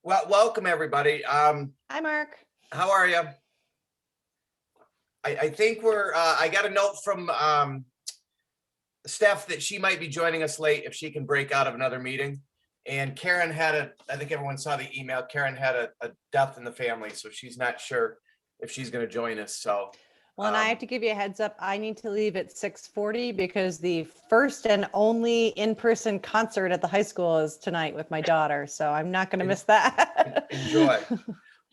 Well, welcome everybody. Hi, Mark. How are you? I think I got a note from Steph that she might be joining us late if she can break out of another meeting. And Karen I think everyone saw the email. Karen had a death in the family, so she's not sure if she's going to join us. So, Well, and I have to give you a heads up. I need to leave at 6:40 because the first and only in-person concert at the high school is tonight with my daughter. So I'm not going to miss that. Enjoy.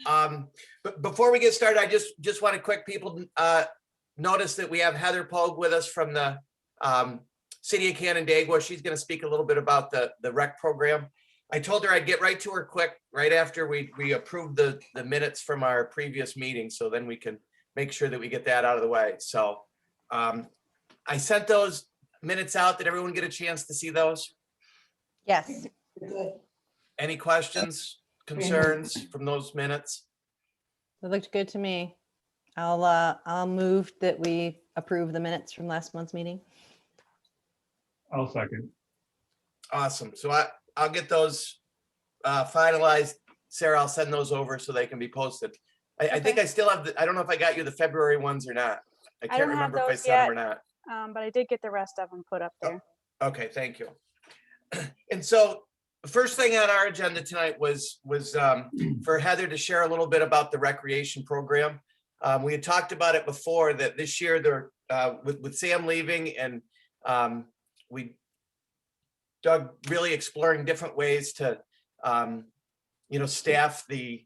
But before we get started, I just want to quick people notice that we have Heather Pogue with us from the City of Canandaigua. She's going to speak a little bit about the rec program. I told her I'd get right to her quick right after we approved the minutes from our previous meeting, so then we can make sure that we get that out of the way. So I sent those minutes out. Did everyone get a chance to see those? Yes. Any questions, concerns from those minutes? It looked good to me. I'll move that we approve the minutes from last month's meeting. I'll second. Awesome. So I'll get those finalized. Sarah, I'll send those over so they can be posted. I think I still have I don't know if I got you the February ones or not. I can't remember if I sent them or not. But I did get the rest of them put up there. Okay, thank you. And so the first thing on our agenda tonight was for Heather to share a little bit about the recreation program. We had talked about it before that this year with Sam leaving and Doug really exploring different ways to staff the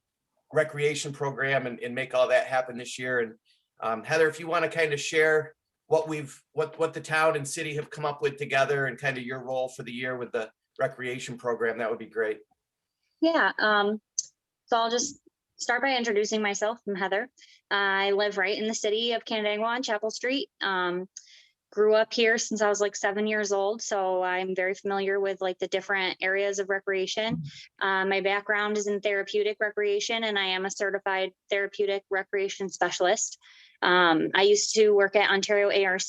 recreation program and make all that happen this year. And Heather, if you want to kind of share what the town and city have come up with together and kind of your role for the year with the recreation program, that would be great. Yeah, so I'll just start by introducing myself. I'm Heather. I live right in the city of Canandaigua on Chapel Street. Grew up here since I was like 7 years old, so I'm very familiar with like the different areas of recreation. My background is in therapeutic recreation, and I am a certified therapeutic recreation specialist. I used to work at Ontario ARC.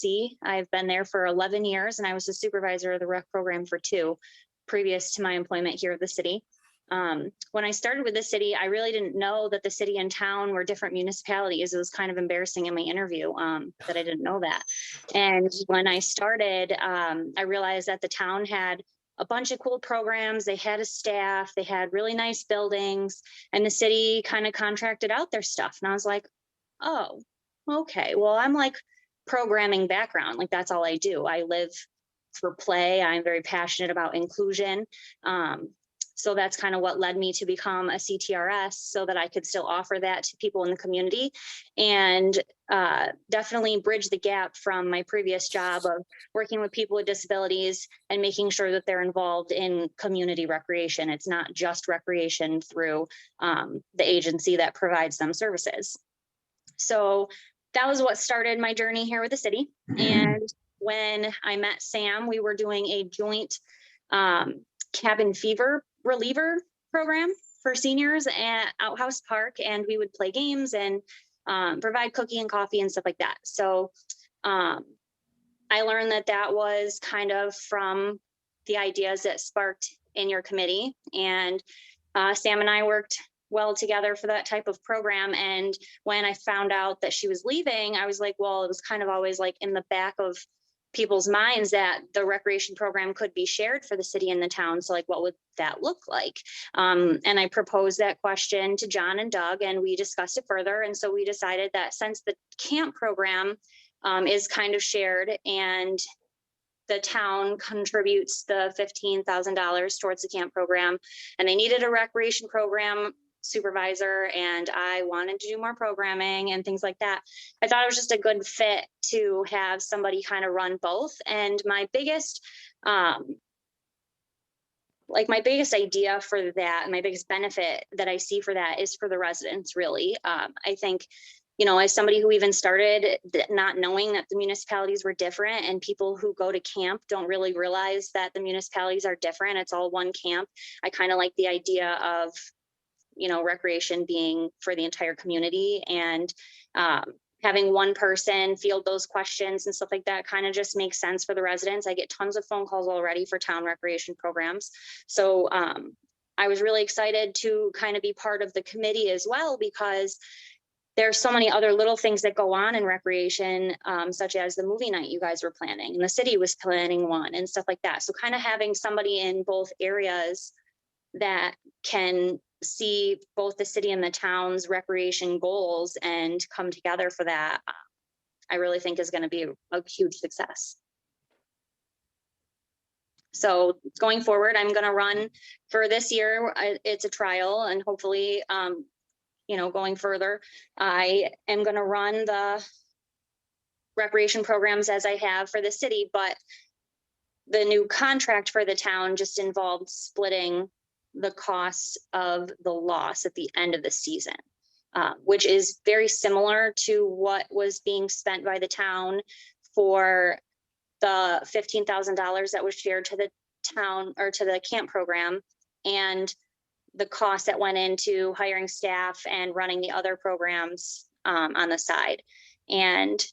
I've been there for 11 years, and I was the supervisor of the rec program for 2 previous to my employment here at the city. When I started with the city, I really didn't know that the city and town were different municipalities. It was kind of embarrassing in my interview that I didn't know that. And when I started, I realized that the town had a bunch of cool programs. They had a staff, they had really nice buildings, and the city kind of contracted out their stuff. And I was like, oh, okay, well, I'm like programming background. Like that's all I do. I live for play. I'm very passionate about inclusion. So that's kind of what led me to become a CTRS so that I could still offer that to people in the community and definitely bridge the gap from my previous job of working with people with disabilities and making sure that they're involved in community recreation. It's not just recreation through the agency that provides them services. So that was what started my journey here with the city. And when I met Sam, we were doing a joint cabin fever reliever program for seniors at Outhouse Park, and we would play games and provide cookie and coffee and stuff like that. So I learned that was kind of from the ideas that sparked in your committee, and Sam and I worked well together for that type of program. And when I found out that she was leaving, I was like, well, it was kind of always like in the back of people's minds that the recreation program could be shared for the city and the town. So like, what would that look like? And I proposed that question to John and Doug, and we discussed it further. And so we decided that since the camp program is kind of shared and the town contributes the $15,000 towards the camp program, and they needed a recreation program supervisor, and I wanted to do more programming and things like that, I thought it was just a good fit to have somebody kind of run both. And my biggest idea for that, my biggest benefit that I see for that is for the residents, really. I think, as somebody who even started not knowing that the municipalities were different, and people who go to camp don't really realize that the municipalities are different, it's all one camp. I kind of like the idea of recreation being for the entire community, and having one person field those questions and stuff like that kind of just makes sense for the residents. I get tons of phone calls already for town recreation programs. So I was really excited to kind of be part of the committee as well, because there's so many other little things that go on in recreation, such as the movie night you guys were planning, and the city was planning one and stuff like that. So kind of having somebody in both areas that can see both the city and the town's recreation goals and come together for that, I really think is going to be a huge success. So going forward, I'm going to run for this year. It's a trial, and hopefully, going further, I am going to run the recreation programs as I have for the city, but the new contract for the town just involved splitting the costs of the loss at the end of the season, which is very similar to what was being spent by the town for the $15,000 that was shared to the town or to the camp program, and the cost that went into hiring staff and running the other programs on the side. And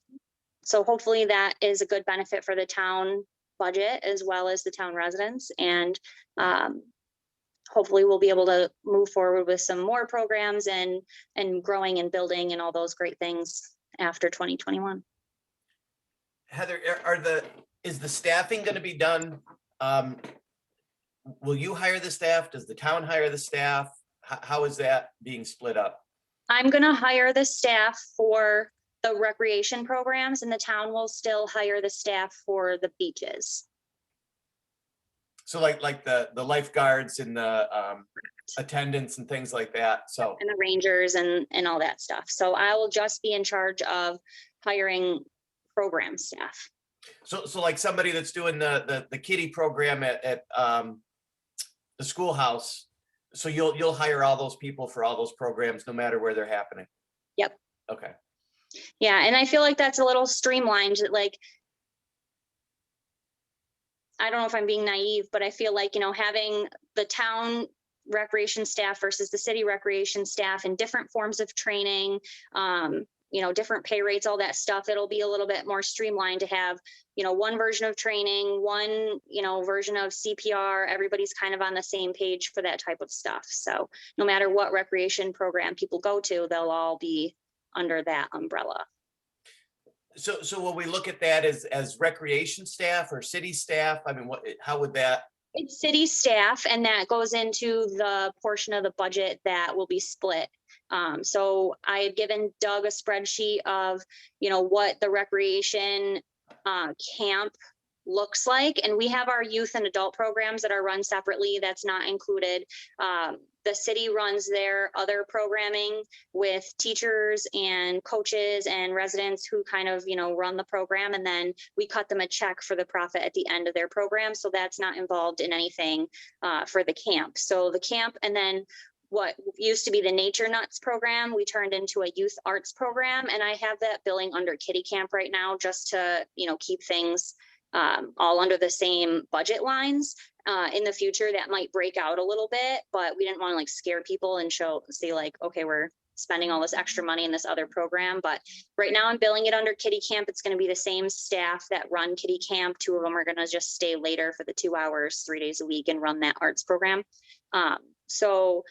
so hopefully that is a good benefit for the town budget as well as the town residents. And hopefully we'll be able to move forward with some more programs and growing and building and all those great things after 2021. Heather, is the staffing going to be done? Will you hire the staff? Does the town hire the staff? How is that being split up? I'm going to hire the staff for the recreation programs, and the town will still hire the staff for the beaches. So like the lifeguards and the attendants and things like that. So, And the rangers and all that stuff. So I will just be in charge of hiring program staff. so like somebody that's doing the kiddie program at the schoolhouse. So you'll hire all those people for all those programs, no matter where they're happening. Yep. Okay. Yeah, and I feel like that's a little streamlined. Like, I don't know if I'm being naive, but I feel like, having the town recreation staff versus the city recreation staff and different forms of training, different pay rates, all that stuff, it'll be a little bit more streamlined to have, one version of training, one, version of CPR. Everybody's kind of on the same page for that type of stuff. So no matter what recreation program people go to, they'll all be under that umbrella. So will we look at that as recreation staff or city staff? I mean, how would that? It's city staff, and that goes into the portion of the budget that will be split. So I had given Doug a spreadsheet of, what the recreation camp looks like. And we have our youth and adult programs that are run separately. That's not included. The city runs their other programming with teachers and coaches and residents who kind of, run the program. And then we cut them a check for the profit at the end of their program. So that's not involved in anything for the camp. So the camp, and then what used to be the Nature Nuts program, we turned into a youth arts program. And I have that billing under Kitty Camp right now, just to, keep things all under the same budget lines. In the future, that might break out a little bit, but we didn't want to scare people and say okay, we're spending all this extra money in this other program. But right now I'm billing it under Kitty Camp. It's going to be the same staff that run Kitty Camp. 2 of them are going to just stay later for the 2 hours, 3 days a week, and run that arts program. So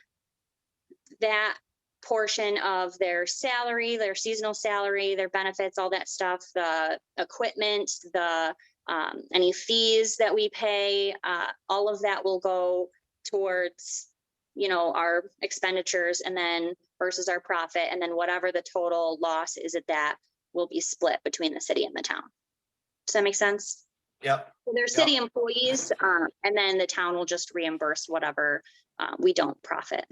that portion of their salary, their seasonal salary, their benefits, all that stuff, the equipment, any fees that we pay, all of that will go towards, our expenditures, and then versus our profit, and then whatever the total loss is at that will be split between the city and the town. Does that make sense? Yep. So they're city employees, and then the town will just reimburse whatever we don't profit.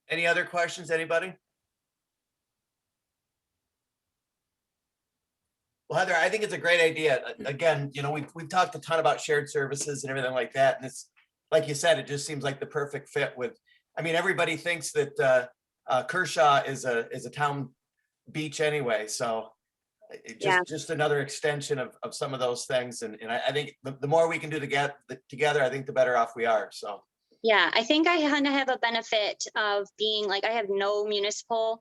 Any other questions, anybody? Well, Heather, I think it's a great idea. Again, we've talked a ton about shared services and everything like that. And it's, like you said, it just seems like the perfect fit with, everybody thinks that Kershaw is a town beach anyway. So just another extension of some of those things. And I think the more we can do together, I think the better off we are. So. Yeah, I think I kind of have a benefit of being I have no municipal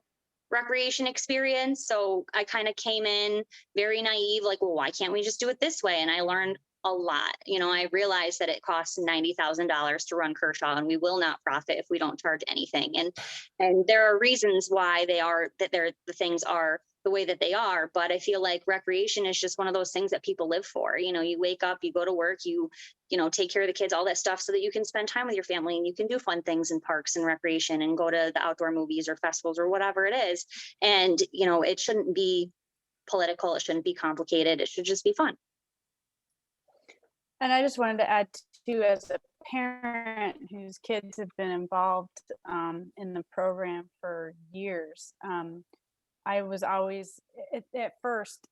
recreation experience. So I kind of came in very naive, well, why can't we just do it this way? And I learned a lot. You know, I realize that it costs $90,000 to run Kershaw, and we will not profit if we don't charge anything. And there are reasons why the things are the way that they are. But I feel like recreation is just one of those things that people live for. You know, you wake up, you go to work, you take care of the kids, all that stuff, so that you can spend time with your family and you can do fun things in parks and recreation and go to the outdoor movies or festivals or whatever it is. And, it shouldn't be political. It shouldn't be complicated. It should just be fun. And I just wanted to add too, as a parent whose kids have been involved in the program for years, I was always at first,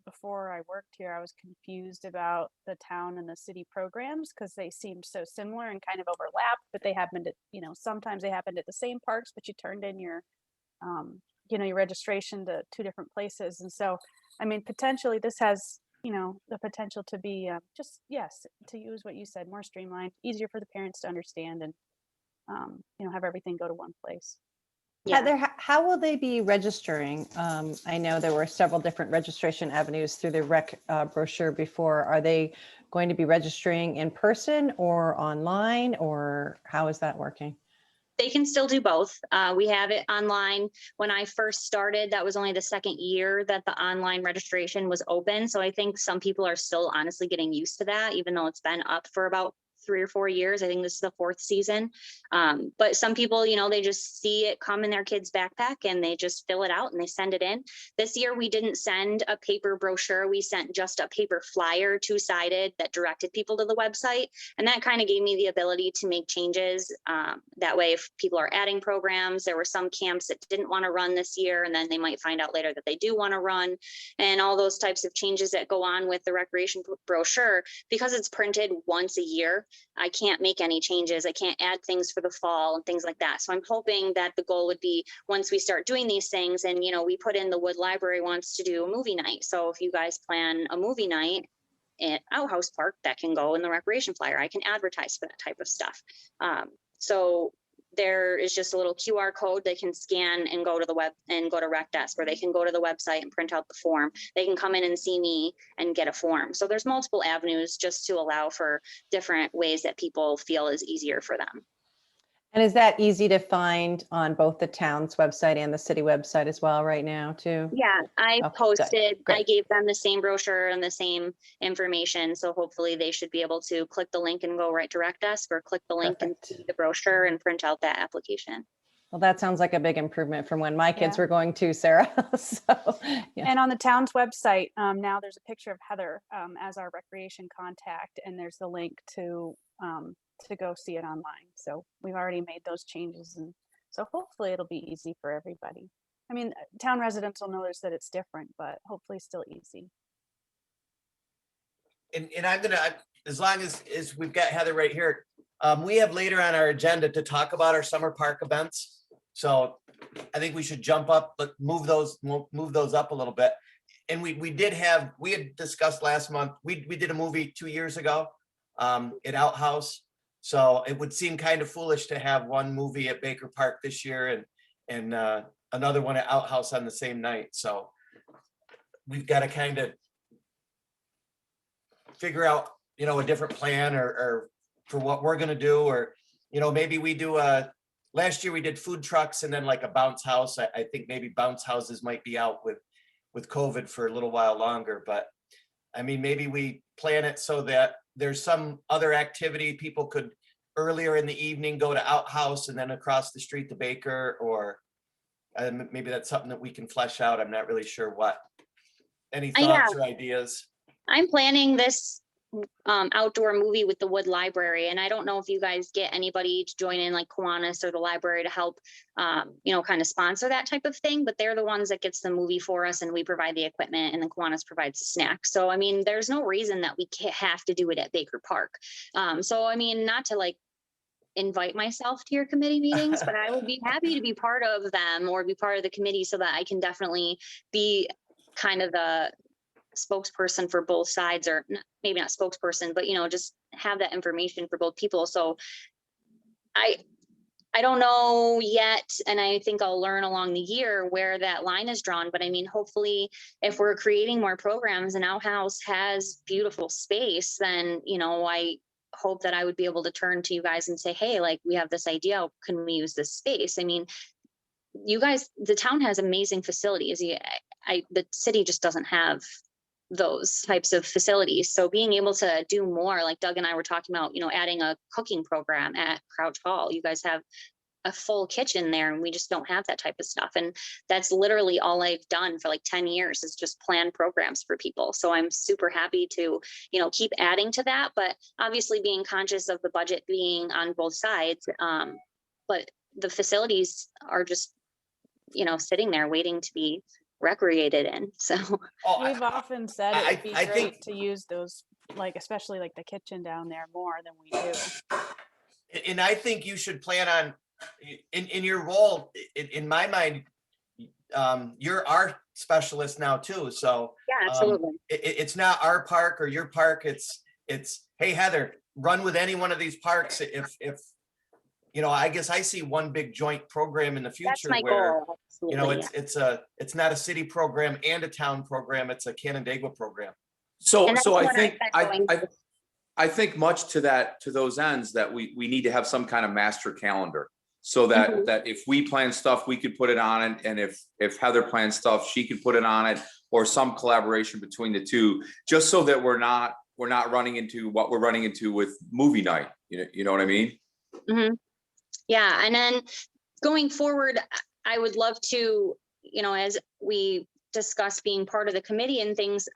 before I worked here, I was confused about the town and the city programs because they seemed so similar and kind of overlapped, but they happened at, sometimes they happened at the same parks, but you turned in your registration to two different places. And so, I mean, potentially this has, the potential to be to use what you said, more streamlined, easier for the parents to understand, and, have everything go to one place. Yeah. Heather, how will they be registering? I know there were several different registration avenues through the rec brochure before. Are they going to be registering in person or online, or how is that working? They can still do both. We have it online. When I first started, that was only the second year that the online registration was open. So I think some people are still honestly getting used to that, even though it's been up for about 3 or 4 years. I think this is the 4th season. But some people, they just see it come in their kid's backpack and they just fill it out and they send it in. This year, we didn't send a paper brochure. We sent just a paper flyer, 2-sided, that directed people to the website. And that kind of gave me the ability to make changes. That way, if people are adding programs, there were some camps that didn't want to run this year, and then they might find out later that they do want to run, and all those types of changes that go on with the recreation brochure. Because it's printed once a year, I can't make any changes. I can't add things for the fall and things like that. So I'm hoping that the goal would be, once we start doing these things, and, we put in the Wood Library wants to do a movie night. So if you guys plan a movie night at Outhouse Park, that can go in the recreation flyer. I can advertise for that type of stuff. So there is just a little QR code they can scan and go to the web and go to Rec Desk, or they can go to the website and print out the form. They can come in and see me and get a form. So there's multiple avenues just to allow for different ways that people feel is easier for them. And is that easy to find on both the town's website and the city website as well right now too? Yeah, I Okay, posted, great. I gave them the same brochure and the same information. So hopefully they should be able to click the link and go right to Rec Desk, or click the link and Perfect. see the brochure and print out that application. Well, that sounds like a big improvement from when my kids Yeah. were going to, Sarah. So, yeah. And on the town's website, now there's a picture of Heather as our recreation contact, and there's the link to go see it online. So we've already made those changes, and so hopefully it'll be easy for everybody. I mean, town residents will notice that it's different, but hopefully still easy. And I'm gonna, as long as we've got Heather right here, we have later on our agenda to talk about our summer park events. So I think we should jump up, but move those up a little bit. And we had discussed last month, we did a movie 2 years ago at Outhouse. So it would seem kind of foolish to have one movie at Baker Park this year and another one at Outhouse on the same night. So we've got to kind of figure out, a different plan or for what we're going to do, or, maybe we do last year we did food trucks and then like a bounce house. I think maybe bounce houses might be out with COVID for a little while longer, but I mean, maybe we plan it so that there's some other activity people could earlier in the evening go to Outhouse and then across the street to Baker, or maybe that's something that we can flesh out. I'm not really sure what. Any thoughts or ideas? I'm planning this outdoor movie with the Wood Library, and I don't know if you guys get anybody to join in, like Kiwanis or the library, to help kind of sponsor that type of thing, but they're the ones that gets the movie for us, and we provide the equipment, and then Kiwanis provides the snacks. So I mean, there's no reason that we can't have to do it at Baker Park. So I mean, not to like invite myself to your committee meetings, but I would be happy to be part of them or be part of the committee, so that I can definitely be kind of the spokesperson for both sides, or maybe not spokesperson, but just have that information for both people. So I don't know yet, and I think I'll learn along the year where that line is drawn. But I mean, hopefully, if we're creating more programs and Outhouse has beautiful space, then, you know, I hope that I would be able to turn to you guys and say, hey, like, we have this idea. Can we use this space? I mean, you guys, the town has amazing facilities. The city just doesn't have those types of facilities. So being able to do more, like Doug and I were talking about, you know, adding a cooking program at Crouch Hall. You guys have a full kitchen there, and we just don't have that type of stuff. And that's literally all I've done for like 10 years is just plan programs for people. So I'm super happy to, you know, keep adding to that, but obviously being conscious of the budget being on both sides. But the facilities are just, you know, sitting there waiting to be recreated in. So Oh, We've often said it would be I think- great to use those, like, especially like the kitchen down there more than we do. And I think you should plan on, in your role, in my mind, you're our specialist now too. So yeah, absolutely. it's not our park or your park. It's, hey, Heather, run with any one of these parks. If, you know, I guess I see one big joint program in the That's future my where, goal. you know, Absolutely. it's not a city program and a town program. It's a Canandaigua program. So, And that's so I what think, I've been going I think much to that, to those ends, that we need to have some kind of master calendar. So that, Mhm. that if we plan stuff, we could put it on it. And if Heather plans stuff, she could put it on it, or some collaboration between the two, just so that we're not running into what we're running into with movie night. You know what I mean? Mhm. Yeah, and then going forward, I would love to, you know, as we discuss being part of the committee and things,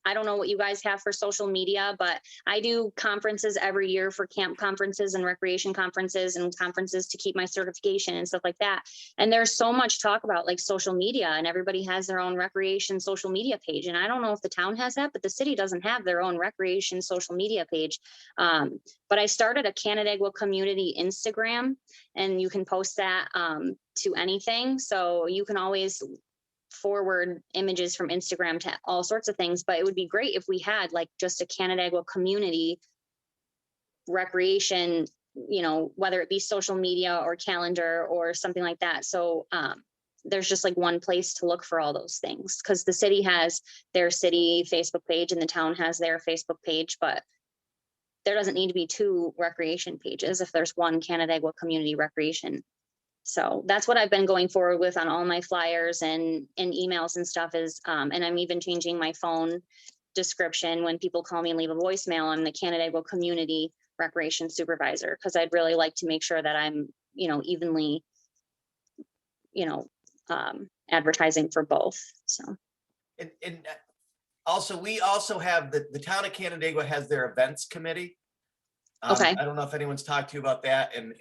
I don't know what you guys have for social media, but I do conferences every year for camp conferences and recreation conferences and conferences to keep my certification and stuff like that. And there's so much talk about like social media, and everybody has their own recreation social media page. And I don't know if the town has that, but the city doesn't have their own recreation social media page. But I started a Canandaigua community Instagram, and you can post that to anything. So you can always forward images from Instagram to all sorts of things, but it would be great if we had like just a Canandaigua community recreation, you know, whether it be social media or calendar or something like that. So there's just like one place to look for all those things, because the city has their city Facebook page and the town has their Facebook page, but there doesn't need to be two recreation pages if there's one Canandaigua community recreation. So that's what I've been going forward with on all my flyers and emails and stuff is, and I'm even changing my phone description when people call me and leave a voicemail. I'm the Canandaigua Community Recreation Supervisor, because I'd really like to make sure that I'm, you know, evenly, you know, advertising for both. So. And also, we also have the town of Canandaigua has their events committee. Okay. I don't know if anyone's talked to you about that, and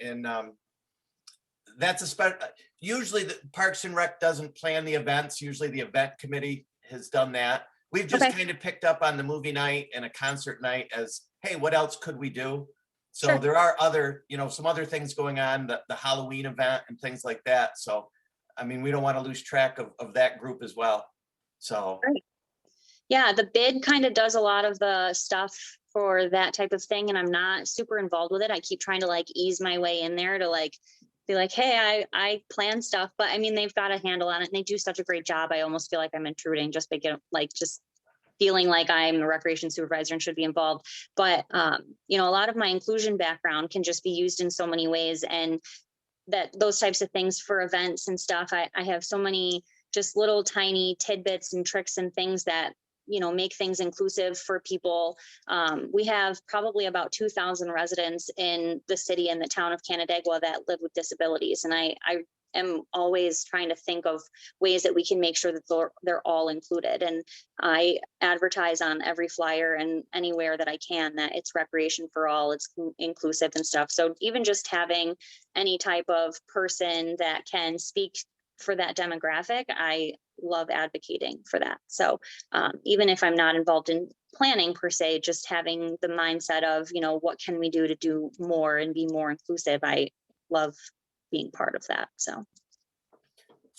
that's a special, usually the Parks and Rec doesn't plan the events. Usually the event committee has done that. We've just Okay. kind of picked up on the movie night and a concert night as, hey, what else could we do? So Sure. there are other, you know, some other things going on, the Halloween event and things like that. So, I mean, we don't want to lose track of that group as well. So. Great. Yeah, the bid kind of does a lot of the stuff for that type of thing, and I'm not super involved with it. I keep trying to like ease my way in there to like be like, hey, I plan stuff, but I mean, they've got a handle on it and they do such a great job. I almost feel like I'm intruding just by like just feeling like I'm a recreation supervisor and should be involved. But you know, a lot of my inclusion background can just be used in so many ways, and that those types of things for events and stuff. I have so many just little tiny tidbits and tricks and things that, you know, make things inclusive for people. We have probably about 2,000 residents in the city and the town of Canandaigua that live with disabilities. And I am always trying to think of ways that we can make sure that they're all included. And I advertise on every flyer and anywhere that I can that it's recreation for all, it's inclusive and stuff. So even just having any type of person that can speak for that demographic, I love advocating for that. So even if I'm not involved in planning per se, just having the mindset of, you know, what can we do to do more and be more inclusive, I love being part of that. So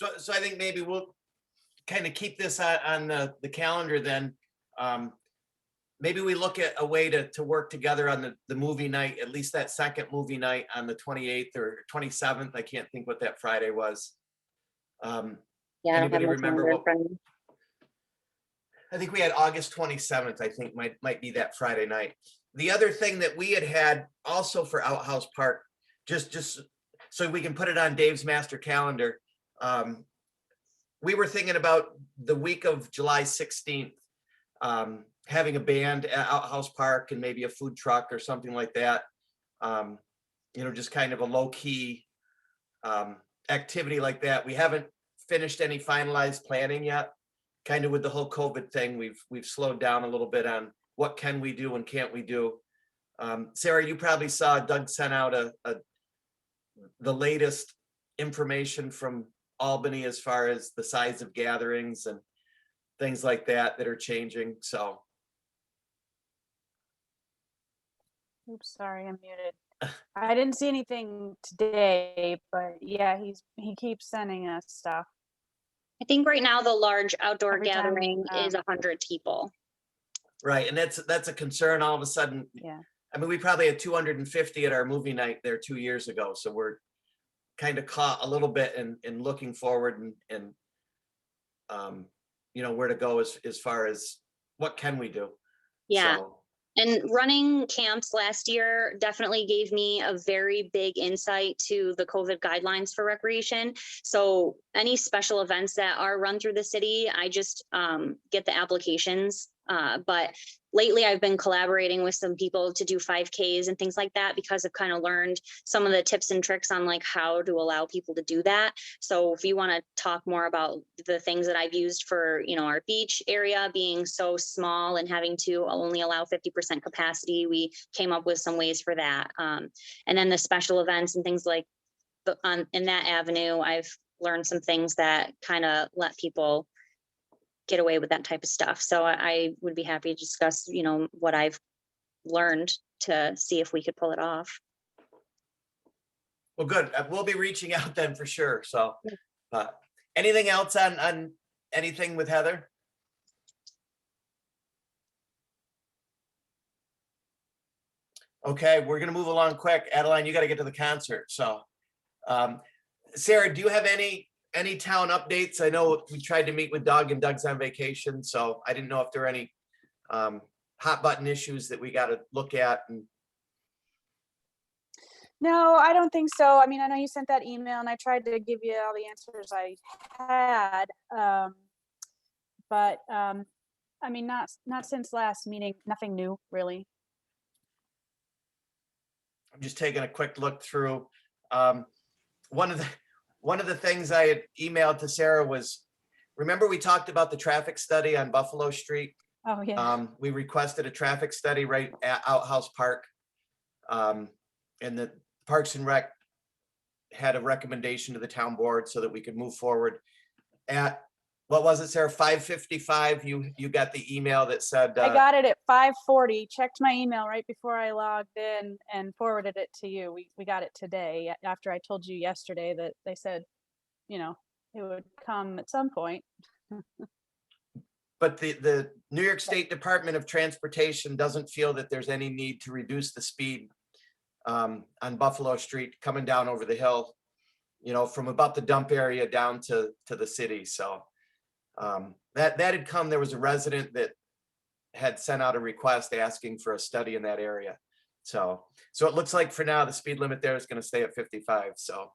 I think maybe we'll kind of keep this on the calendar then. maybe we look at a way to work together on the movie night, at least that second movie night on the 28th or 27th. I can't think what that Friday was. Yeah, I don't have Anybody my remember calendar in what? front of me. I think we had August 27th, I think might be that Friday night. The other thing that we had also for Outhouse Park, just so we can put it on Dave's master calendar. We were thinking about the week of July 16th, having a band at Outhouse Park and maybe a food truck or something like that. Just kind of a low key activity like that. We haven't finished any finalized planning yet. Kind of with the whole COVID thing, we've slowed down a little bit on what can we do and can't we do. Sarah, you probably saw Doug sent out the latest information from Albany as far as the size of gatherings and things like that are changing. So, Oops, sorry, I'm muted. I didn't see anything today, but yeah, he keeps sending us stuff. I think right now the large outdoor Every time, gathering is 100 people. right, and that's a concern all of a sudden. Yeah. I mean, we probably had 250 at our movie night there 2 years ago, so we're kind of caught a little bit in looking forward and where to go as far as what can we do. Yeah. So, And running camps last year definitely gave me a very big insight to the COVID guidelines for recreation. So any special events that are run through the city, I just get the applications. But lately I've been collaborating with some people to do 5Ks and things like that, because I've kind of learned some of the tips and tricks on like how to allow people to do that. So if you want to talk more about the things that I've used for, our beach area being so small and having to only allow 50% capacity, we came up with some ways for that. And then the special events and things like in that avenue, I've learned some things that kind of let people get away with that type of stuff. So I would be happy to discuss, what I've learned to see if we could pull it off. well, good. We'll be reaching out then for sure. So, anything else on anything with Heather? Okay, we're gonna move along quick. Adeline, you got to get to the concert. So, Sarah, do you have any town updates? I know we tried to meet with Doug and Doug's on vacation, so I didn't know if there are any hot button issues that we got to look at. And No, I don't think so. I mean, I know you sent that email and I tried to give you all the answers I had. But I mean, not since last meeting, nothing new really. I'm just taking a quick look through. One of the things I had emailed to Sarah was, remember we talked about the traffic study on Buffalo Street? Oh, yeah. We requested a traffic study right at Outhouse Park. And the Parks and Rec had a recommendation to the town board so that we could move forward. At, what was it, Sarah, 5:55, you got the email that said. I got it at 5:40, checked my email right before I logged in and forwarded it to you. We got it today after I told you yesterday that they said, it would come at some point. But the New York State Department of Transportation doesn't feel that there's any need to reduce the speed on Buffalo Street coming down over the hill, from about the dump area down to the city. So that had come, there was a resident that had sent out a request asking for a study in that area. So it looks like for now, the speed limit there is going to stay at 55. So.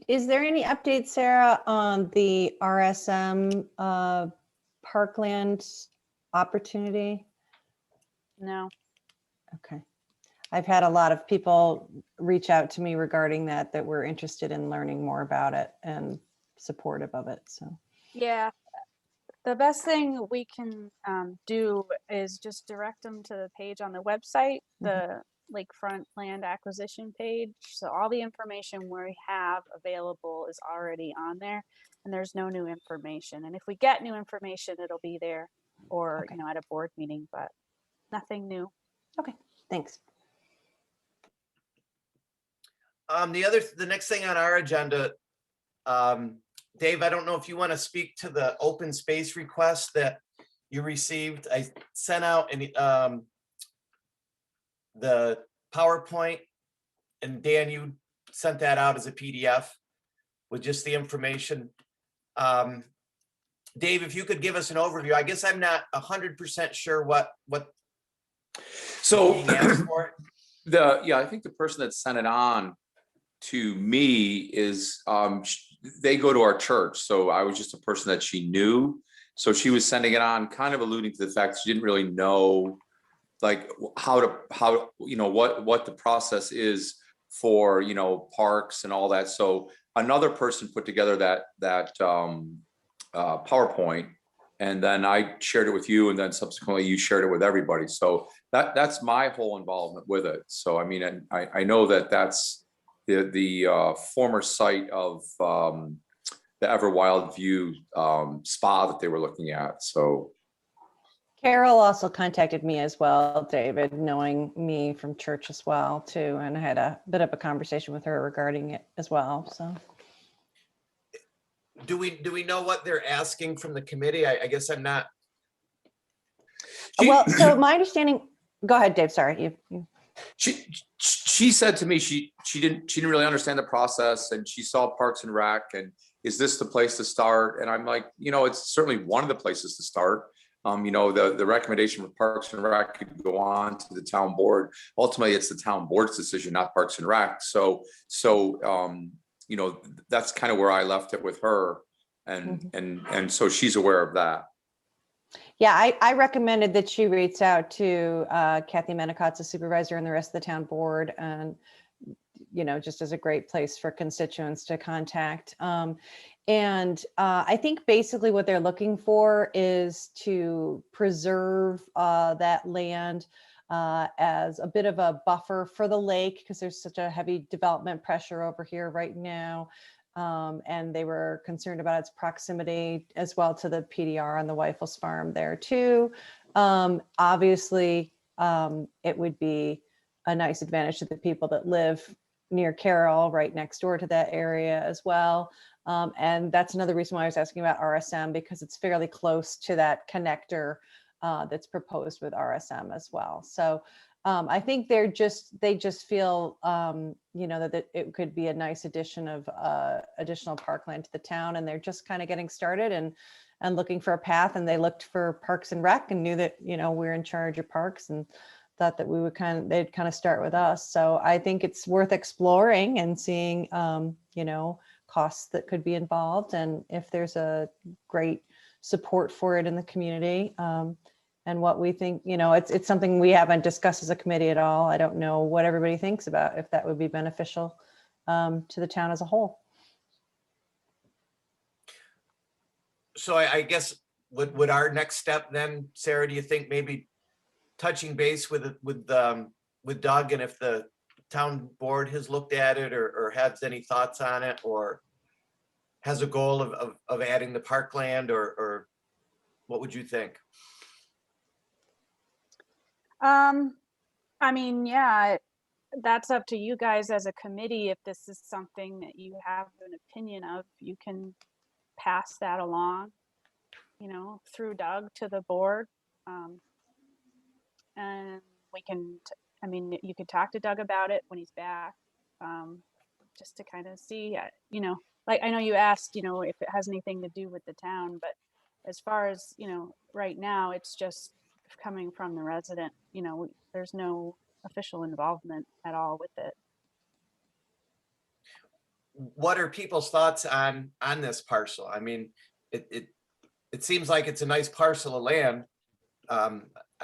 Is there any update, Sarah, on the RSM Parkland opportunity? No. Okay. I've had a lot of people reach out to me regarding that were interested in learning more about it and supportive of it. So, Yeah. The best thing we can do is just direct them to the page on the website, the Lakefront Land Acquisition page. So all the information we have available is already on there, and there's no new information. And if we get new information, it'll be there or, Okay. at a board meeting, but nothing new. okay, thanks. The next thing on our agenda, Dave, I don't know if you want to speak to the open space request that you received. I sent out the PowerPoint, and Dan, you sent that out as a PDF with just the information. Dave, if you could give us an overview. I guess I'm not 100% sure what So being asked for. I think the person that sent it on to me is, they go to our church. So I was just a person that she knew. So she was sending it on, kind of alluding to the fact she didn't really know like how, you know, what the process is for, you know, parks and all that. So another person put together that PowerPoint, and then I shared it with you, and then subsequently you shared it with everybody. So that's my whole involvement with it. So I mean, and I know that that's the former site of the Everwild View spa that they were looking at. So Carol also contacted me as well, David, knowing me from church as well too, and I had a bit of a conversation with her regarding it as well. So, Do we know what they're asking from the committee? I guess I'm not. well, so my understanding. Go ahead, Dave. Sorry, you. She said to me she didn't really understand the process, and she saw Parks and Rec, and is this the place to start? And I'm like, you know, it's certainly one of the places to start. You know, the recommendation for Parks and Rec could go on to the town board. Ultimately, it's the town board's decision, not Parks and Rec. So you know, that's kind of where I left it with her, and so she's aware of that. Yeah, I recommended that she reach out to Kathy Menacott, the supervisor, and the rest of the town board, and you know, just as a great place for constituents to contact. I think basically what they're looking for is to preserve that land as a bit of a buffer for the lake, because there's such a heavy development pressure over here right now. And they were concerned about its proximity as well to the PDR on the Weifels farm there too. Obviously, it would be a nice advantage to the people that live near Carroll, right next door to that area as well. And that's another reason why I was asking about RSM, because it's fairly close to that connector that's proposed with RSM as well. So I think they just feel, you know, that it could be a nice addition of additional parkland to the town, and they're just kind of getting started and looking for a path. And they looked for Parks and Rec and knew that, you know, we're in charge of parks, and thought that they'd kind of start with us. So I think it's worth exploring and seeing, you know, costs that could be involved, and if there's a great support for it in the community. And what we think, you know, it's something we haven't discussed as a committee at all. I don't know what everybody thinks about if that would be beneficial to the town as a whole. So I guess would our next step then, Sarah, do you think maybe touching base with Doug, and if the town board has looked at it or has any thoughts on it, or has a goal of adding the parkland, or what would you think? I mean, yeah, that's up to you guys as a committee. If this is something that you have an opinion of, you can pass that along, you know, through Doug to the board. And we can, I mean, you could talk to Doug about it when he's back, just to kind of see, you know, like, I know you asked, you know, if it has anything to do with the town, but as far as, you know, right now, it's just coming from the resident, you know, there's no official involvement at all with it. What are people's thoughts on this parcel? I mean, it seems like it's a nice parcel of land.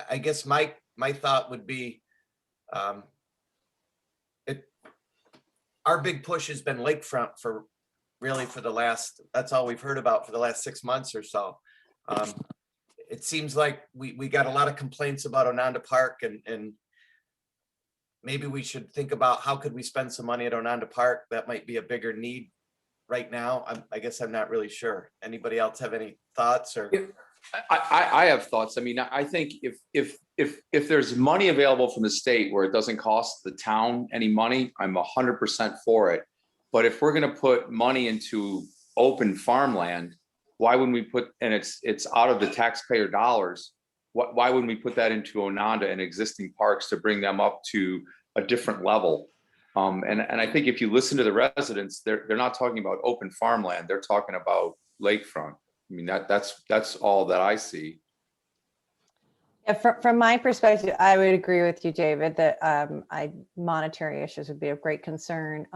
I guess my thought would be, our big push has been lakefront for the last, that's all we've heard about for the last 6 months or so. It seems like we got a lot of complaints about Ononda Park, and maybe we should think about how could we spend some money at Ononda Park. That might be a bigger need right now. I guess I'm not really sure. Anybody else have any thoughts? Or I have thoughts. I mean, I think if there's money available from the state where it doesn't cost the town any money, I'm 100% for it. But if we're going to put money into open farmland, why wouldn't we put, and it's out of the taxpayer dollars, why wouldn't we put that into Ononda and existing parks to bring them up to a different level? And I think if you listen to the residents, they're not talking about open farmland, they're talking about lakefront. I mean, that's all that I see. Yeah, from my perspective, I would agree with you, David, that monetary issues would be of great concern.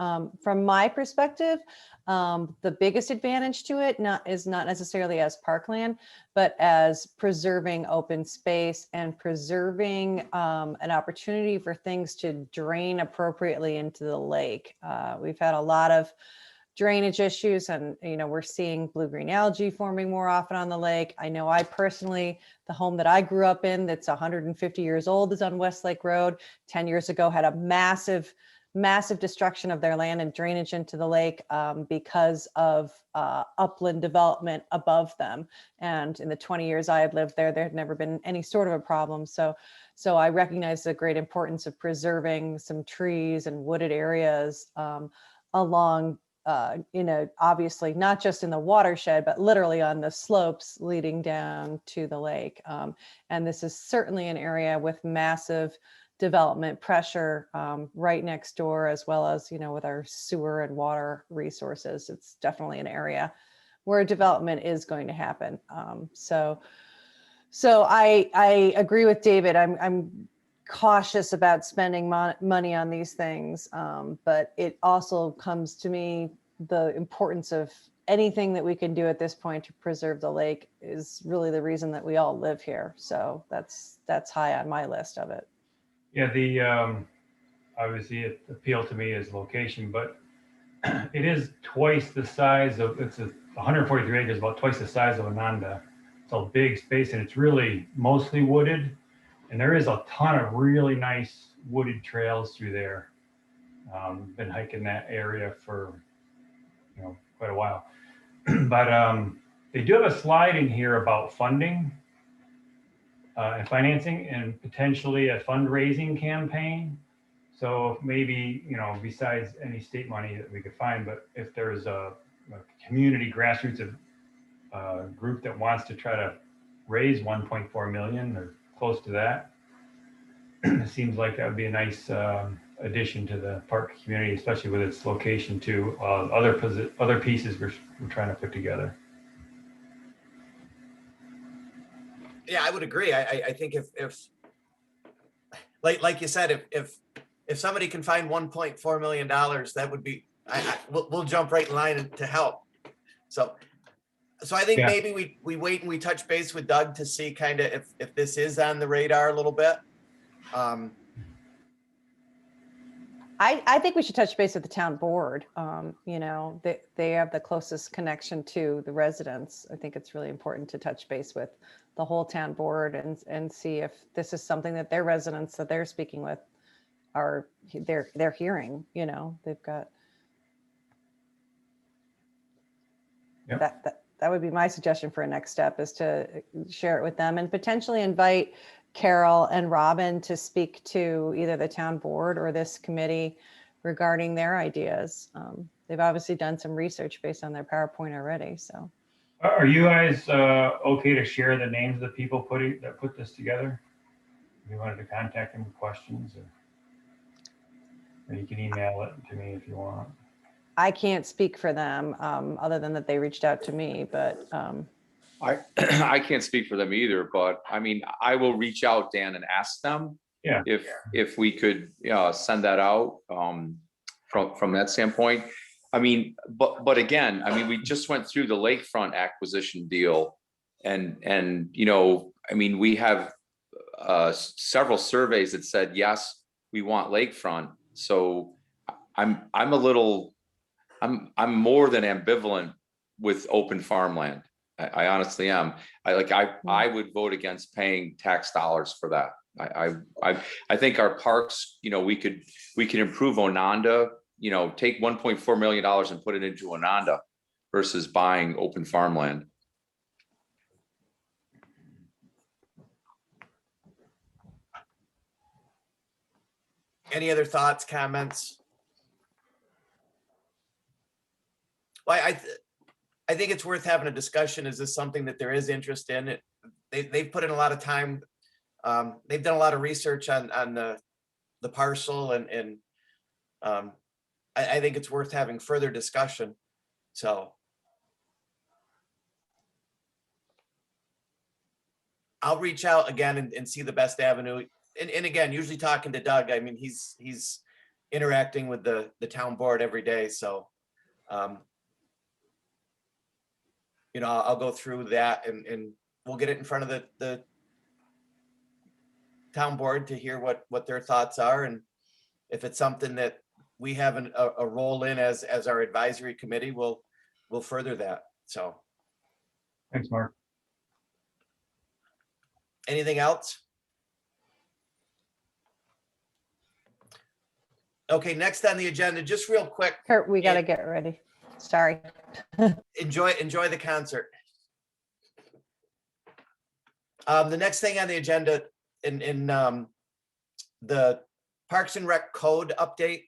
From my perspective, the biggest advantage to it is not necessarily as parkland, but as preserving open space and preserving an opportunity for things to drain appropriately into the lake. We've had a lot of drainage issues, and we're seeing blue-green algae forming more often on the lake. I know I personally, the home that I grew up in that's 150 years old is on Westlake Road. 10 years ago had a massive destruction of their land and drainage into the lake because of upland development above them. And in the 20 years I had lived there had never been any sort of a problem. So I recognize the great importance of preserving some trees and wooded areas along obviously not just in the watershed, but literally on the slopes leading down to the lake. And this is certainly an area with massive development pressure right next door, as well as, with our sewer and water resources. It's definitely an area where development is going to happen. So I agree with David. I'm cautious about spending money on these things, but it also comes to me the importance of anything that we can do at this point to preserve the lake is really the reason that we all live here. So that's high on my list of it. Yeah, the obviously it appealed to me as location, but it is twice the size of, 143 acres, about twice the size of Ananda. It's a big space and it's really mostly wooded. And there is a ton of really nice wooded trails through there. Been hiking that area for quite a while. But they do have a slide in here about funding and financing and potentially a fundraising campaign. So maybe, besides any state money that we could find, but if there's a community grassroots group that wants to try to raise 1.4 million or close to that, it seems like that would be a nice addition to the park community, especially with its location to other pieces we're trying to put together. Yeah, I would agree. I think if like you said, if somebody can find $1.4 million, that would be, we'll jump right in line to help. So I think maybe we wait and we touch base with Doug to see kind of if this is on the radar a little bit. I think we should touch base with the town board. They have the closest connection to the residents. I think it's really important to touch base with the whole town board and see if this is something that their residents that they're speaking with they're hearing. They've got that would be my suggestion for a next step, is to share it with them and potentially invite Carol and Robin to speak to either the town board or this committee regarding their ideas. They've obviously done some research based on their PowerPoint already. So, are you guys okay to share the names of the people that put this together? If you wanted to contact them with questions, or you can email it to me if you want. I can't speak for them other than that they reached out to me, but I can't speak for them either, but I mean, I will reach out, Dan, and ask them if we could send that out from that standpoint. I mean, but again, I mean, we just went through the lakefront acquisition deal, and I mean, we have several surveys that said yes, we want lakefront. So I'm more than ambivalent with open farmland. I honestly am. I would vote against paying tax dollars for that. I think our parks, we could improve Ononda, take $1.4 million and put it into Ononda versus buying open farmland. Any other thoughts, comments? Well, I I think it's worth having a discussion. Is this something that there is interest in? They've put in a lot of time. They've done a lot of research on the parcel and I think it's worth having further discussion. So I'll reach out again and see the best avenue. And again, usually talking to Doug, I mean, he's interacting with the town board every day. So, I'll go through that and we'll get it in front of the town board to hear what their thoughts are. And if it's something that we have a role in as our advisory committee, we'll further that. So Thanks, Mark. anything else? Okay, next on the agenda, just real quick, Kurt, we got to get ready. Sorry. enjoy the concert. The next thing on the agenda in the Parks and Rec code update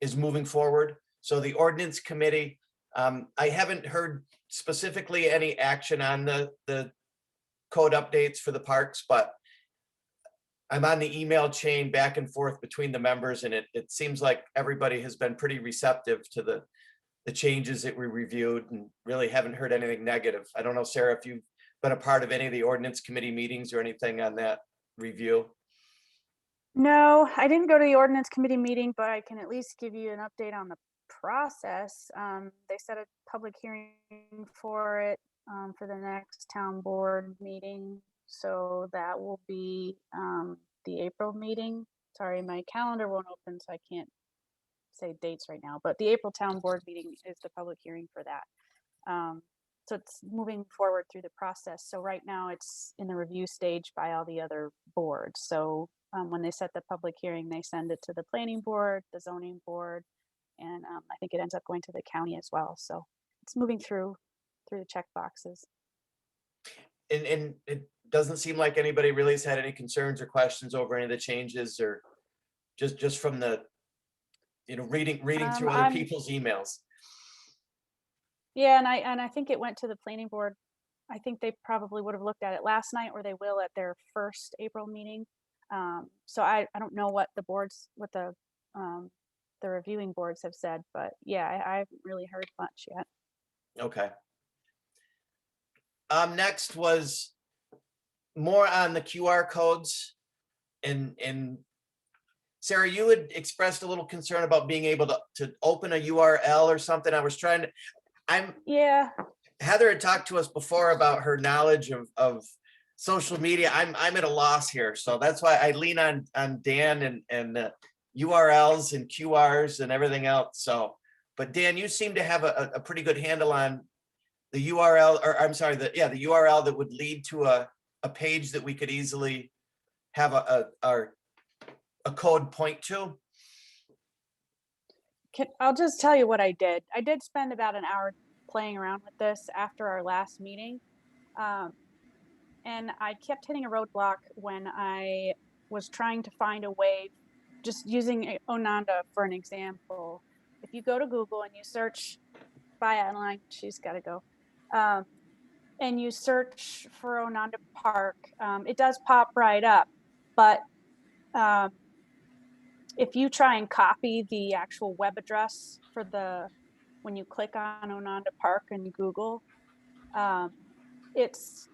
is moving forward. So the ordinance committee, I haven't heard specifically any action on the code updates for the parks, but I'm on the email chain back and forth between the members, and it seems like everybody has been pretty receptive to the changes that we reviewed and really haven't heard anything negative. I don't know, Sarah, if you've been a part of any of the ordinance committee meetings or anything on that review. No, I didn't go to the ordinance committee meeting, but I can at least give you an update on the process. They set a public hearing for it for the next town board meeting. So that will be the April meeting. Sorry, my calendar won't open, so I can't say dates right now, but the April town board meeting is the public hearing for that. So it's moving forward through the process. So right now it's in the review stage by all the other boards. So when they set the public hearing, they send it to the planning board, the zoning board, and I think it ends up going to the county as well. So it's moving through the check boxes. And it doesn't seem like anybody really has had any concerns or questions over any of the changes, or just from the, reading through other people's emails. Yeah, and I think it went to the planning board. I think they probably would have looked at it last night, or they will at their first April meeting. So I don't know what the reviewing boards have said, but yeah, I haven't really heard much yet. Okay. Next was more on the QR codes, and Sarah, you had expressed a little concern about being able to open a URL or something. I was trying to, Yeah. Heather had talked to us before about her knowledge of social media. I'm at a loss here. So that's why I lean on Dan and URLs and QRs and everything else. So, but Dan, you seem to have a pretty good handle on the URL, or I'm sorry, the URL that would lead to a page that we could easily have a code point to. I'll just tell you what I did. I did spend about an hour playing around with this after our last meeting. And I kept hitting a roadblock when I was trying to find a way, just using Ononda for an example. If you go to Google and you search by Adeline, she's got to go, and you search for Ononda Park, it does pop right up. But if you try and copy the actual web address for when you click on Ononda Park in Google, it's,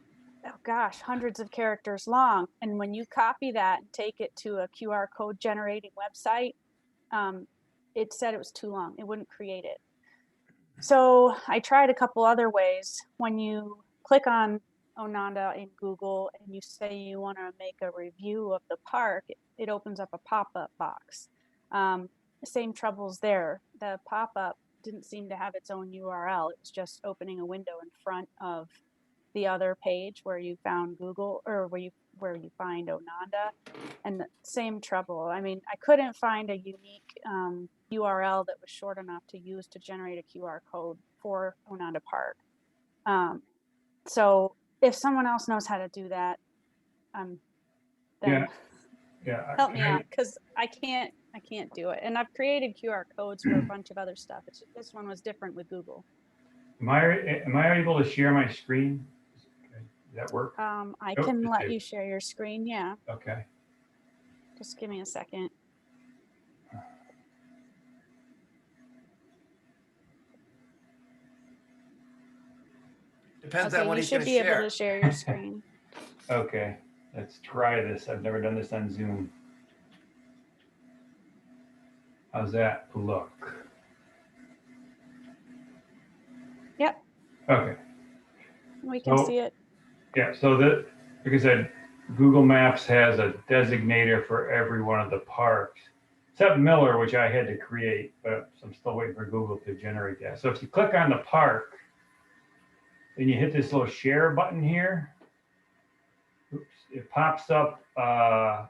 oh gosh, hundreds of characters long. And when you copy that and take it to a QR code generating website, it said it was too long. It wouldn't create it. So I tried a couple other ways. When you click on Ononda in Google and you say you want to make a review of the park, it opens up a pop-up box. Same troubles there. The pop-up didn't seem to have its own URL. It was just opening a window in front of the other page where you found Google, or where you find Ononda, and the same trouble. I mean, I couldn't find a unique URL that was short enough to use to generate a QR code for Ononda Park. So if someone else knows how to do that, then help me out, because I can't do it. And I've created QR codes for a bunch of other stuff. This one was different with Google. Am I able to share my screen? Does that work? I Oh, can it let did. you share your screen. Yeah, Okay. just give me a second. Depends Okay, on what you he's gonna should be able share. to share your screen. Okay, let's try this. I've never done this on Zoom. How's that look? Yep, Okay, we can so see it. yeah, so like I said, Google Maps has a designator for every one of the parks, except Miller, which I had to create, but I'm still waiting for Google to generate that. So if you click on the park, then you hit this little share button here. Oops, it pops up a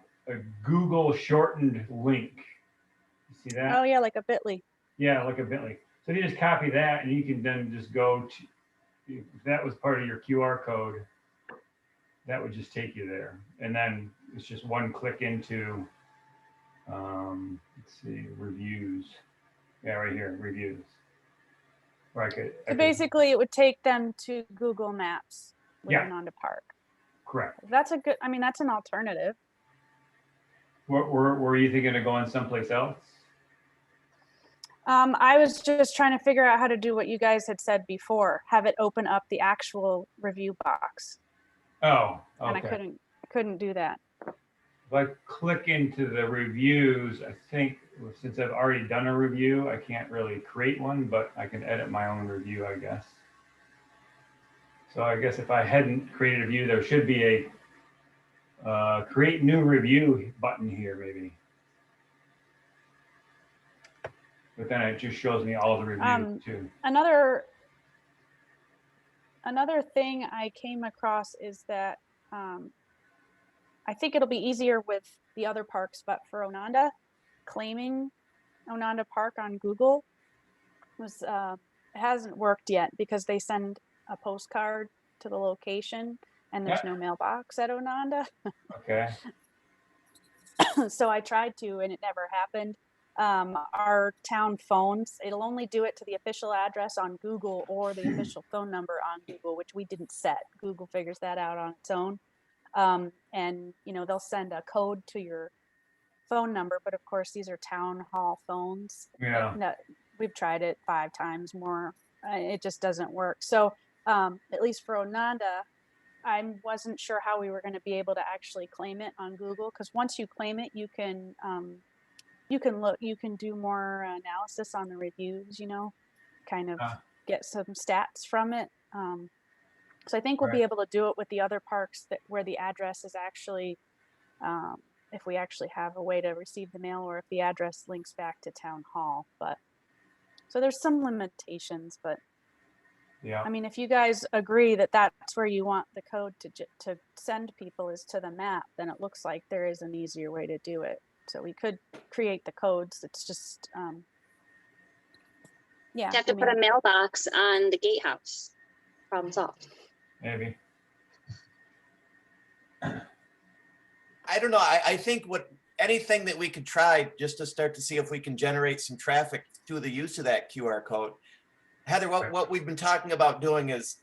Google shortened link. You see that? Oh yeah, like a Bitly. Yeah, like a Bentley. So you just copy that and you can then just go to, if that was part of your QR code, that would just take you there. And then it's just one click into, let's see, reviews. Yeah, right here, reviews. Or I So basically, it would take them to Google Maps with Yeah. Ononda Park. correct. That's a good. I mean, that's an alternative. Were you thinking of going someplace else? I was just trying to figure out how to do what you guys had said before. Have it open up the actual review box, Oh, and okay. I couldn't do that. If I click into the reviews, I think since I've already done a review, I can't really create one, but I can edit my own review, I guess. So I guess if I hadn't created a review, there should be a create new review button here, maybe. But then it just shows me all the reviews too. Another thing I came across is that I think it'll be easier with the other parks, but for Ononda, claiming Ononda Park on Google was it hasn't worked yet because they send a postcard to the location and there's no mailbox at Ononda. Okay. So I tried to and it never happened. Our town phones, it'll only do it to the official address on Google or the official phone number on Google, which we didn't set. Google figures that out on its own. And you know, they'll send a code to your phone number, but of course these are town hall phones. Yeah. No, we've tried it 5 times more. It just doesn't work. So at least for Ononda, I wasn't sure how we were going to be able to actually claim it on Google, because once you claim it, you can look, you can do more analysis on the reviews, you know, kind of get some stats from it. So I think we'll be able to do it with the other parks that where the address is actually, if we actually have a way to receive the mail, or if the address links back to town hall. But so there's some limitations, but Yeah. I mean, if you guys agree that that's where you want the code to send people is to the map, then it looks like there is an easier way to do it. So we could create the codes. It's just, yeah. You have to put a mailbox on the gatehouse. Problem solved. Maybe. I don't know. I think anything that we could try just to start to see if we can generate some traffic through the use of that QR code. Heather, what we've been talking about doing is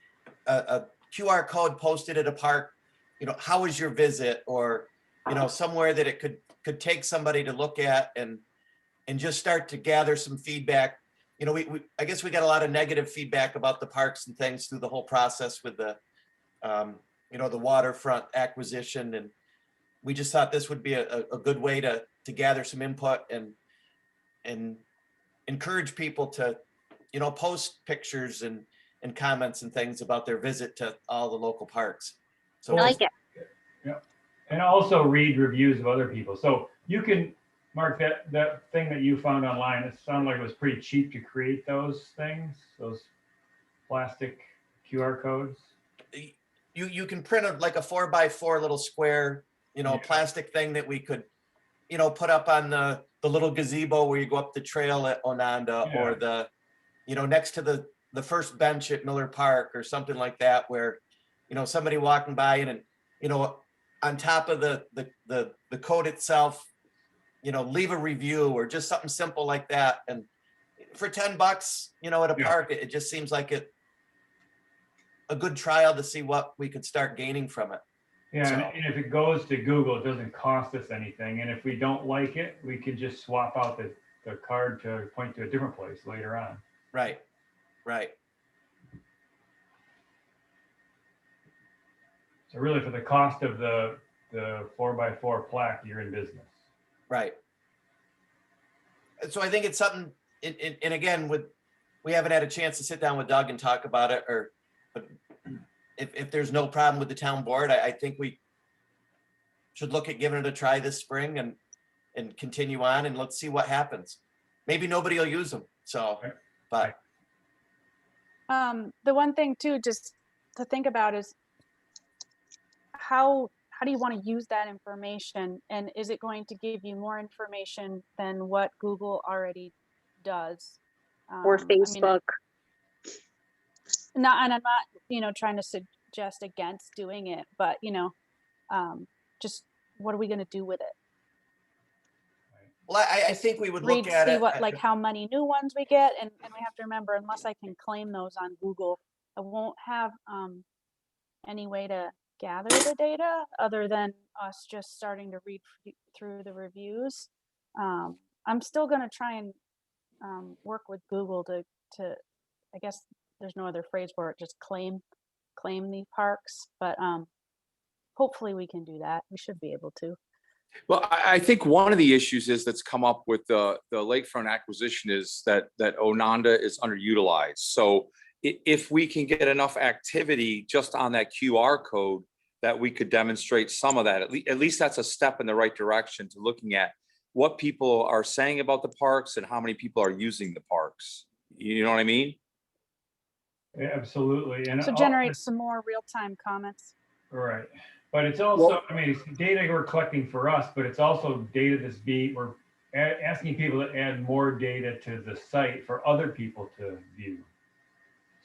a QR code posted at a park, you know, how was your visit, or, you know, somewhere that it could take somebody to look at and just start to gather some feedback. You know, I guess we got a lot of negative feedback about the parks and things through the whole process with the, you know, the waterfront acquisition. And we just thought this would be a good way to gather some input and encourage people to, you know, post pictures and comments and things about their visit to all the local parks. So I like it. Yeah. And also read reviews of other people. So you can, Mark, that thing that you found online, it sounded like it was pretty cheap to create those things, those plastic QR codes. You can print like a 4x4 little square, you know, plastic thing that we could, you know, put up on the little gazebo where you go up the trail at Ononda, or the, you know, next to the first bench at Miller Park or something like that, where, you know, somebody walking by and you know, on top of the code itself, you know, leave a review or just something simple like that. And for $10, you know, at a park, it just seems like a good trial to see what we could start gaining from it. Yeah, So- and if it goes to Google, it doesn't cost us anything. And if we don't like it, we can just swap out the card to point to a different place later on. Right, right. So really for the cost of the 4x4 plaque, you're in business. Right. And so I think it's something, and again, we haven't had a chance to sit down with Doug and talk about it, but if there's no problem with the town board, I think we should look at giving it a try this spring and continue on, and let's see what happens. Maybe nobody will use them, so, but The one thing too, just to think about is how do you want to use that information? And is it going to give you more information than what Google already does? Or I mean, Facebook. and I'm not, trying to suggest against doing it, but just what are we going to do with it? well, I think we would look Read, at see it. what, like how many new ones we get, and we have to remember, unless I can claim those on Google, I won't have any way to gather the data other than us just starting to read through the reviews. I'm still going to try and work with Google to I guess there's no other phrase for it, just claim the parks, but hopefully we can do that. We should be able to. Well, I think one of the issues that's come up with the lakefront acquisition is that Ononda is underutilized. So if we can get enough activity just on that QR code, that we could demonstrate some of that, at least that's a step in the right direction to looking at what people are saying about the parks and how many people are using the parks. You know what I mean? Yeah, absolutely. And So generate some more real-time comments. right. But it's also, Well- I mean, it's data we're collecting for us, but it's also data we're asking people to add more data to the site for other people to view.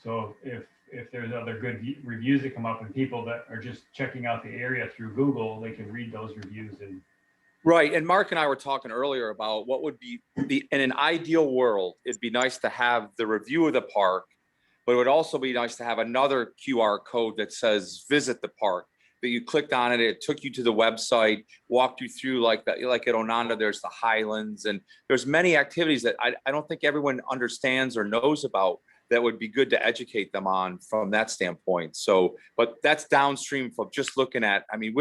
So if there's other good reviews that come up and people that are just checking out the area through Google, they can read those reviews and Right. And Mark and I were talking earlier about what would be in an ideal world, it'd be nice to have the review of the park, but it would also be nice to have another QR code that says visit the park, that you clicked on it, it took you to the website, walked you through like at Ononda, there's the Highlands, and there's many activities that I don't think everyone understands or knows about that would be good to educate them on from that standpoint. So, but that's downstream from just looking at, I mean,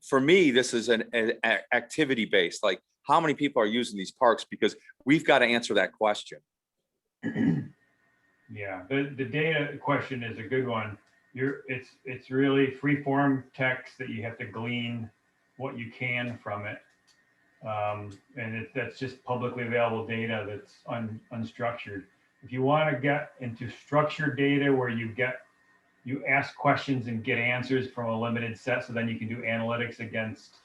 for me, this is an activity based, like how many people are using these parks, because we've got to answer that question. yeah, the data question is a good one. It's really free form text that you have to glean what you can from it. And that's just publicly available data that's unstructured. If you want to get into structured data where you ask questions and get answers from a limited set, so then you can do analytics against,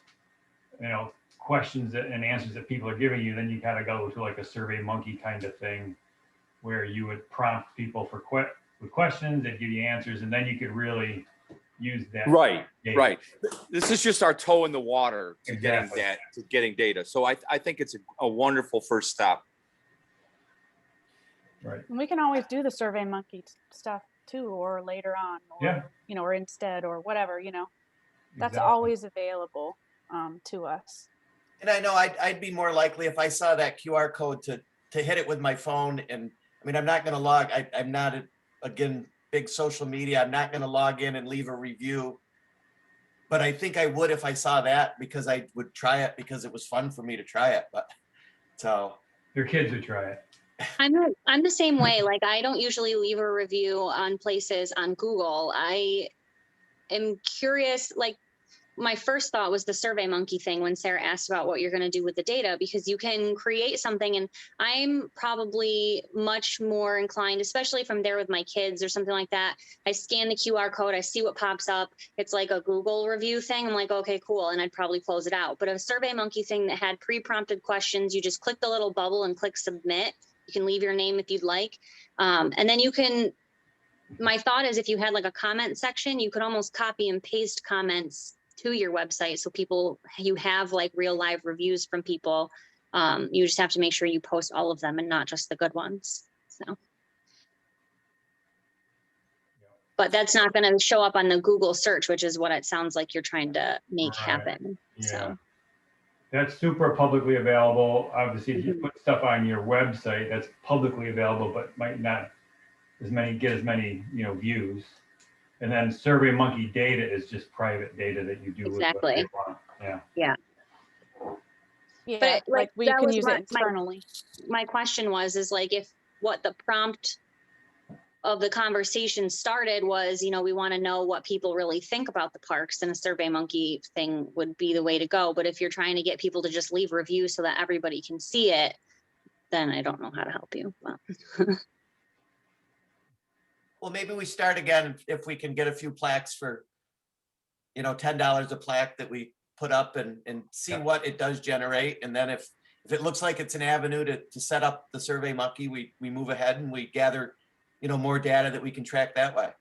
questions and answers that people are giving you, then you kind of go to like a Survey Monkey kind of thing, where you would prompt people with questions that give you answers, and then you could really use that. Right, data. right. This is just our toe in the water to Exactly. getting data. So I think it's a wonderful first step. Right. And we can always do the Survey Monkey stuff too, or later on, or, Yeah. or instead, or whatever, that's Exactly. always available to us. And I know I'd be more likely if I saw that QR code to hit it with my phone. And I mean, I'm not going to log. I'm not, again, big social media. I'm not going to log in and leave a review. But I think I would if I saw that, because I would try it because it was fun for me to try it. But so Your kids would try it. I'm the same way. Like, I don't usually leave a review on places on Google. I am curious, like, my first thought was the Survey Monkey thing when Sarah asked about what you're going to do with the data, because you can create something, and I'm probably much more inclined, especially if I'm there with my kids or something like that. I scan the QR code, I see what pops up. It's like a Google review thing. I'm like, okay, cool. And I'd probably close it out. But a Survey Monkey thing that had pre-prompted questions, you just click the little bubble and click submit. You can leave your name if you'd like. And then you can, my thought is if you had like a comment section, you could almost copy and paste comments to your website. So you have like real live reviews from people. You just have to make sure you post all of them and not just the good ones. So. But that's not gonna show up on the Google search, which is what it sounds like you're trying to make Right. happen. Yeah. So, That's super publicly available. Obviously, if you Mhm. put stuff on your website, that's publicly available, but might not get as many, views. And then SurveyMonkey data is just private data that you do with whatever exactly. you want. Yeah. Yeah, Like, like we that can was use my, it internally. my question was, is like, if what the prompt of the conversation started was, we want to know what people really think about the parks, and a Survey Monkey thing would be the way to go. But if you're trying to get people to just leave reviews so that everybody can see it, then I don't know how to help you. But Well, maybe we start again if we can get a few plaques for, $10 a plaque that we put up and see Yeah. what it does generate. And then if it looks like it's an avenue to set up the Survey Monkey, we move ahead and we gather, more data that we can track that way.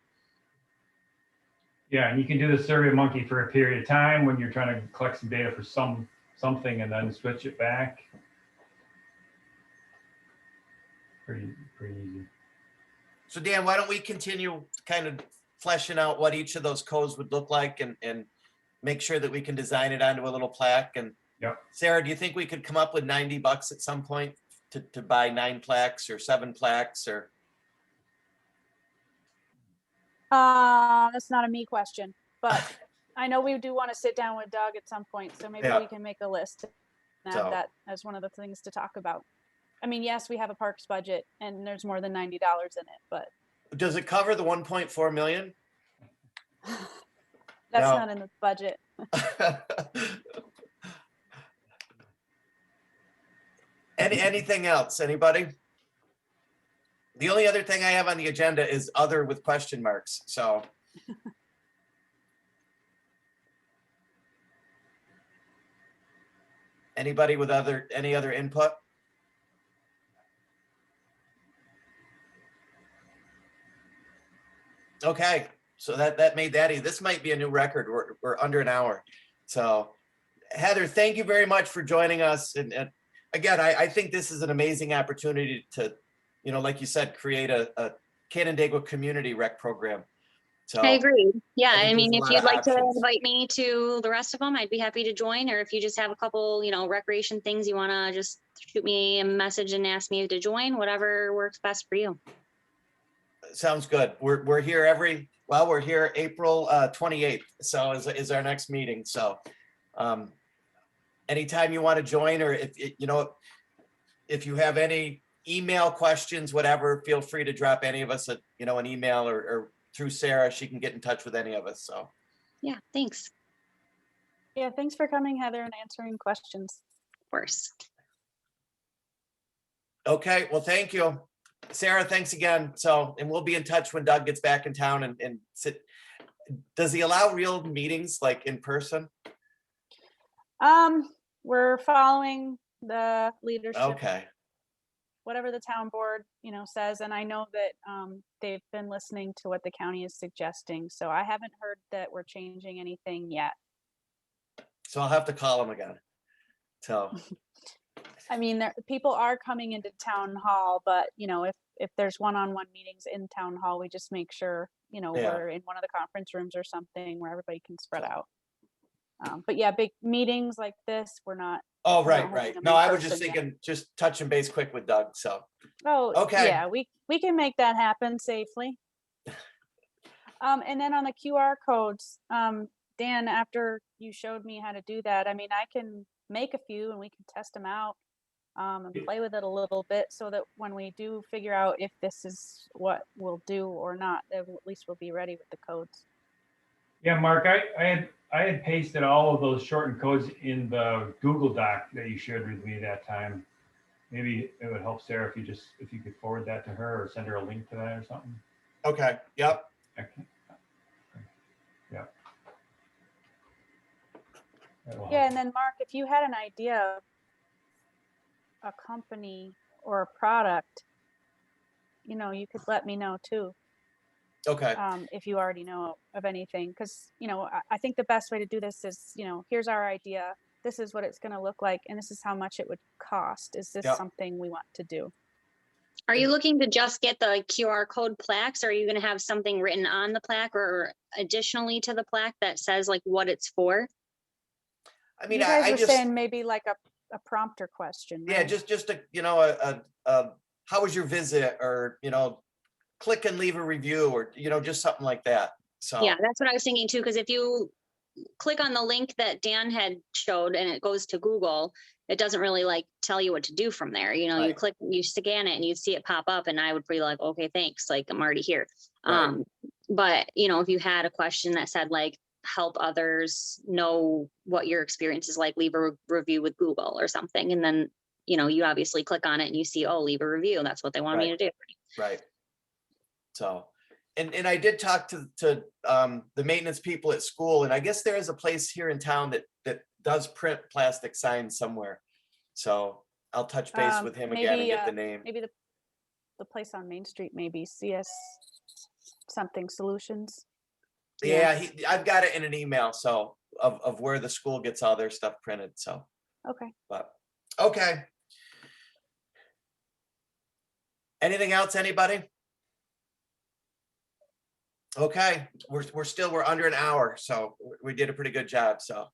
Yeah, and you can do the SurveyMonkey for a period of time when you're trying to collect some data for something and then switch it back. Pretty easy. So Dan, why don't we continue kind of fleshing out what each of those codes would look like and make sure that we can design it onto a little plaque. And Yep. Sarah, do you think we could come up with $90 at some point to buy 9 plaques or 7 plaques or? That's not a me question, but I know we do want to sit down with Doug at some point, so maybe Yeah. we can make a list and So- add that as one of the things to talk about. I mean, yes, we have a parks budget and there's more than $90 in it, but Does it cover the 1.4 million? that's No. not in the budget. Anything else, anybody? The only other thing I have on the agenda is other with question marks, so. Anybody with any other input? Okay, so that made that easy. This might be a new record. We're under an hour. So Heather, thank you very much for joining us. And again, I think this is an amazing opportunity to, like you said, create a Canandaigua community rec program. So I agree. Yeah, I think I mean, there's a if lot you'd of like to options. invite me to the rest of them, I'd be happy to join. Or if you just have a couple, recreation things you want to just shoot me a message and ask me to join, whatever works best for you. Sounds good. We're here we're here April 28th. So is our next meeting. So anytime you want to join, or if you have any email questions, whatever, feel free to drop any of us an email or through Sarah. She can get in touch with any of us. So Yeah, thanks. Yeah, thanks for coming, Heather, and answering questions. Of course. okay, well, thank you. Sarah, thanks again. So, and we'll be in touch when Doug gets back in town and sit. Does he allow real meetings like in person? We're following the leadership, Okay, whatever the town board, says. And I know that they've been listening to what the county is suggesting. So I haven't heard that we're changing anything yet. so I'll have to call him again. So, I mean, people are coming into town hall, but if there's one-on-one meetings in town hall, we just make sure, we're in one of the conference rooms or something where everybody can spread out. But yeah, big meetings like this, we're not. oh, we're right, not right. holding them No, in I was just person yet. thinking, just touching base quick with Doug. So, Oh, Okay. yeah, we can make that happen safely. And then on the QR codes, Dan, after you showed me how to do that, I mean, I can make a few and we can test them out and play with it a little bit so that when we do figure out if this is what we'll do or not, at least we'll be ready with the codes. Yeah, Mark, I had pasted all of those shortened codes in the Google Doc that you shared with me that time. Maybe it would help Sarah if you could forward that to her or send her a link to that or something. okay, yep. Okay. Yeah. That will Yeah, help. and then Mark, if you had an idea of a company or a product, you could let me know too. Okay, If you already know of anything, because I think the best way to do this is here's our idea, this is what it's going to look like, and this is how much it would cost. Is this Yep. something we want to do? Are you looking to just get the QR code plaques? Or are you gonna have something written on the plaque or additionally to the plaque that says like what it's for? I mean, You guys I were just, saying maybe like a prompter question, yeah, right? just a, you know, how was your visit, or, you know, click and leave a review, or, you know, just something like that. So. Yeah, that's what I was thinking too, because if you click on the link that Dan had showed and it goes to Google, it doesn't really like tell you what to do from there. You know, you Right. click, you scan it and you see it pop up and I would be like, okay, thanks. Like I'm already here. Right. But you know, if you had a question that said like, help others know what your experience is like, leave a review with Google or something. And then, you know, you obviously click on it and you see, oh, leave a review. That's what they want me to do. Right. So, and I did talk to the maintenance people at school, and I guess there is a place here in town that does print plastic signs somewhere. So I'll touch base with him again and get the name. Maybe the place on Main Street, maybe CS something solutions. Yeah, I've got it in an email, so of where the school gets all their stuff printed, so, Okay. but, okay. Anything else, anybody? Okay, we're under an hour, so we did a pretty good job, so.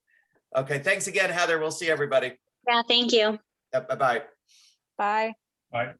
Okay, thanks again, Heather. We'll see everybody. Yeah, thank you. Bye-bye. Bye. All right.